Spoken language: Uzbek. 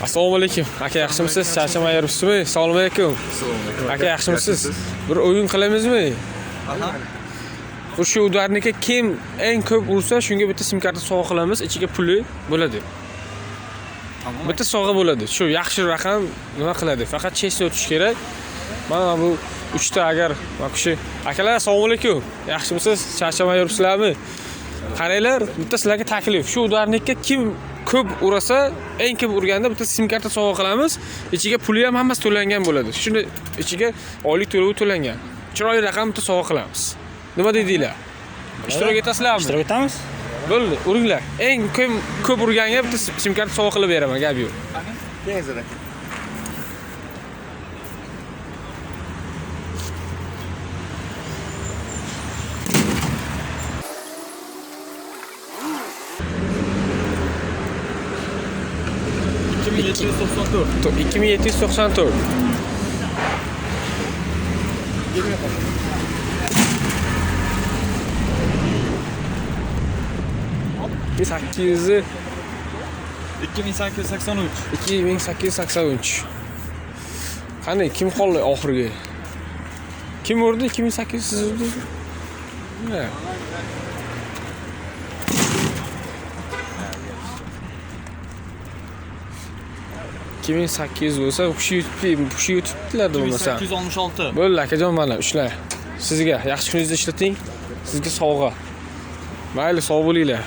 Assalomu alaykum. Aka yaxshimisiz? Charchamay yuribsizmi? Assalomu alaykum. Aka yaxshimisiz? Bir o'yin qilamizmi? Aha. Bu shu udarniki kim eng ko'p ursa, shunga bitta sim karta sovg'a qilamiz. Ichiga puli bo'ladi. Tamam. Bitta sovg'a bo'ladi. Shu yaxshi raqam nima qiladi? Faqat chesni o'tish kerak. Mana bu 3 ta agar mana shu akalar assalomu alaykum. Yaxshimisiz? Charchamay yuribsizlarmi? Qaranglar, bitta sizlarga taklif. Shu udarnikka kim ko'p urasa, eng ko'p urganda bitta sim karta sovg'a qilamiz. Ichiga puli ham hammasi to'langan bo'ladi. Shuni ichiga oylik to'lovi to'langan. Chiroyli raqam bitta sovg'a qilamiz. Nima deydinglar? Ishtirok etasizlarmi? Ishtirok etamiz. Bo'ldi, uringlar. Eng ko'p urganga bitta sim karta sovg'a qilib beraman, gap yo'q. Tezroq aka. To 2794. Bir 800 2883. 2883. Qani kim qoldi oxirgi? Kim urdi? 2800 siz urdingiz? Ne? Kimin 800 bo'lsa, hushi yutibdilar bo'lmasa. 866. Bo'ldi akajon, mana ushlang. Sizga yaxshi kuningizni ishlating. Sizga sovg'a. Mayli, sog' bo'linglar.